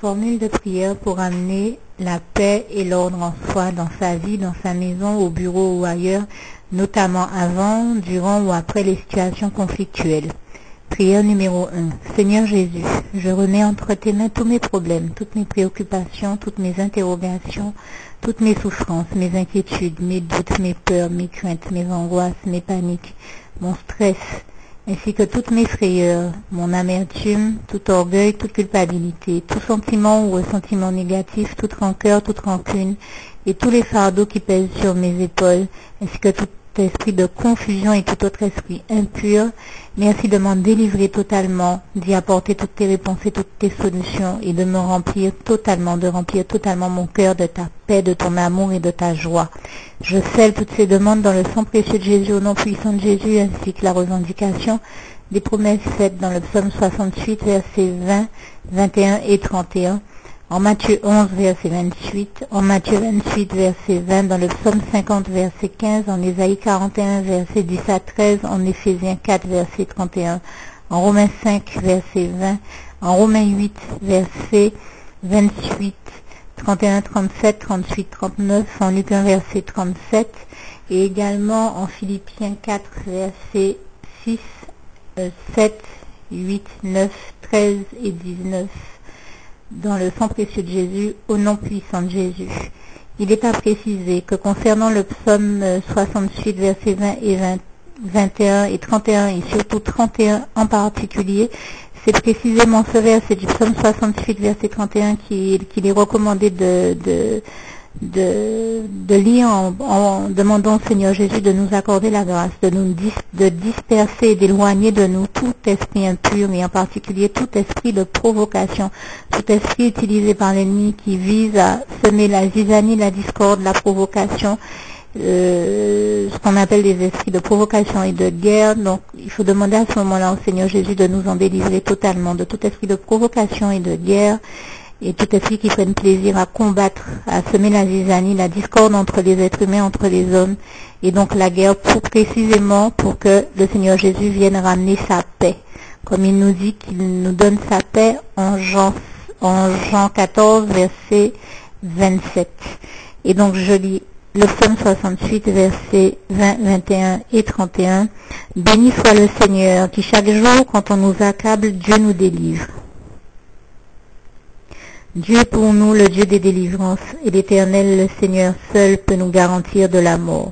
Formule de prière pour amener la paix et l'ordre en soi dans sa vie, dans sa maison, au bureau ou ailleurs, notamment avant, durant ou après les situations conflictuelles. Prière numéro 1. Seigneur Jésus, je remets entre tes mains tous mes problèmes, toutes mes préoccupations, toutes mes interrogations, toutes mes souffrances, mes inquiétudes, mes doutes, mes peurs, mes craintes, mes angoisses, mes paniques, mon stress, ainsi que toutes mes frayeurs, mon amertume, tout orgueil, toute culpabilité, tout sentiment ou ressentiment négatif, toute rancœur, toute rancune, et tous les fardeaux qui pèsent sur mes épaules, ainsi que tout esprit de confusion et tout autre esprit impur. Merci de m'en délivrer totalement, d'y apporter toutes tes réponses et toutes tes solutions, et de me remplir totalement, de remplir totalement mon cœur de ta paix, de ton amour et de ta joie. Je scelle toutes ces demandes dans le sang précieux de Jésus, au nom puissant de Jésus, ainsi que la revendication des promesses faites dans le psaume 68, versets 20, 21 et 31. En Matthieu 11, verset 28, en Matthieu 28, verset 20, dans le psaume 50, verset 15, en Ésaïe 41, verset 10 à 13, en Éphésiens 4, verset 31, en Romains 5, verset 20, en Romains 8, verset 28, 31, 37, 38, 39, en Luc 1, verset 37, et également en Philippiens 4, verset 6, 7, 8, 9, 13 et 19. Dans le sang précieux de Jésus, au nom puissant de Jésus. Il est à préciser que concernant le psaume 68, versets 20 et 21 et 31, et surtout 31 en particulier, c'est précisément ce verset du psaume 68, verset 31 qu'il est recommandé de lire en demandant au Seigneur Jésus de nous accorder la grâce, de disperser et d'éloigner de nous tout esprit impur, et en particulier tout esprit de provocation, tout esprit utilisé par l'ennemi qui vise à semer la zizanie, la discorde, la provocation, ce qu'on appelle des esprits de provocation et de guerre. Donc il faut demander à ce moment-là au Seigneur Jésus de nous en délivrer totalement de tout esprit de provocation et de guerre, et tout esprit qui prenne plaisir à combattre, à semer la zizanie, la discorde entre les êtres humains, entre les hommes, et donc la guerre précisément pour que le Seigneur Jésus vienne ramener sa paix. Comme il nous dit qu'il nous donne sa paix en Jean 14, verset 27. Et donc je lis le psaume 68, versets 20, 21 et 31. Béni soit le Seigneur qui chaque jour, quand on nous accable, Dieu nous délivre. Dieu est pour nous le Dieu des délivrances, et l'Éternel, le Seigneur seul, peut nous garantir de la mort.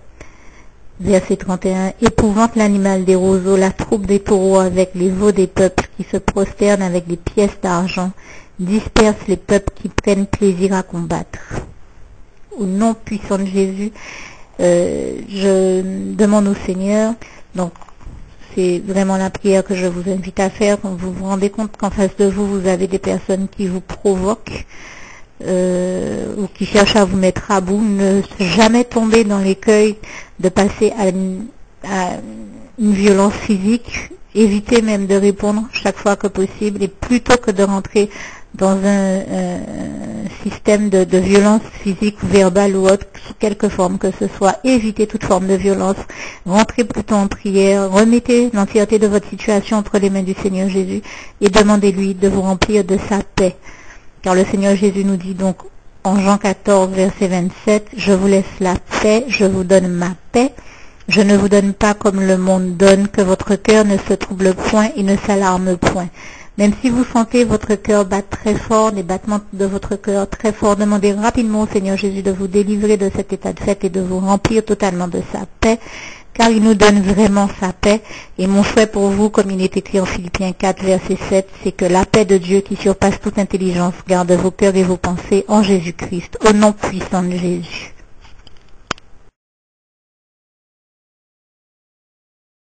Verset 31. Épouvante l'animal des roseaux, la troupe des taureaux avec les veaux des peuples qui se prosternent avec des pièces d'argent, disperse les peuples qui prennent plaisir à combattre. Au nom puissant de Jésus, je demande au Seigneur, donc c'est vraiment la prière que je vous invite à faire quand vous vous rendez compte qu'en face de vous, vous avez des personnes qui vous provoquent ou qui cherchent à vous mettre à bout. Ne jamais tomber dans l'écueil de passer à une violence physique. Évitez même de répondre chaque fois que possible, et plutôt que de rentrer dans un système de violence physique, verbale ou autre, sous quelque forme que ce soit, évitez toute forme de violence, rentrez plutôt en prière, remettez l'entièreté de votre situation entre les mains du Seigneur Jésus et demandez-lui de vous remplir de sa paix. Car le Seigneur Jésus nous dit donc en Jean 14, verset 27, « Je vous laisse la paix, je vous donne ma paix. Je ne vous donne pas comme le monde donne, que votre cœur ne se trouble point et ne s'alarme point. » Même si vous sentez votre cœur battre très fort, les battements de votre cœur très fort, demandez rapidement au Seigneur Jésus de vous délivrer de cet état de fait et de vous remplir totalement de sa paix, car il nous donne vraiment sa paix. Et mon souhait pour vous, comme il est écrit en Philippiens 4, verset 7, c'est que la paix de Dieu qui surpasse toute intelligence garde vos cœurs et vos pensées en Jésus-Christ, au nom puissant de Jésus.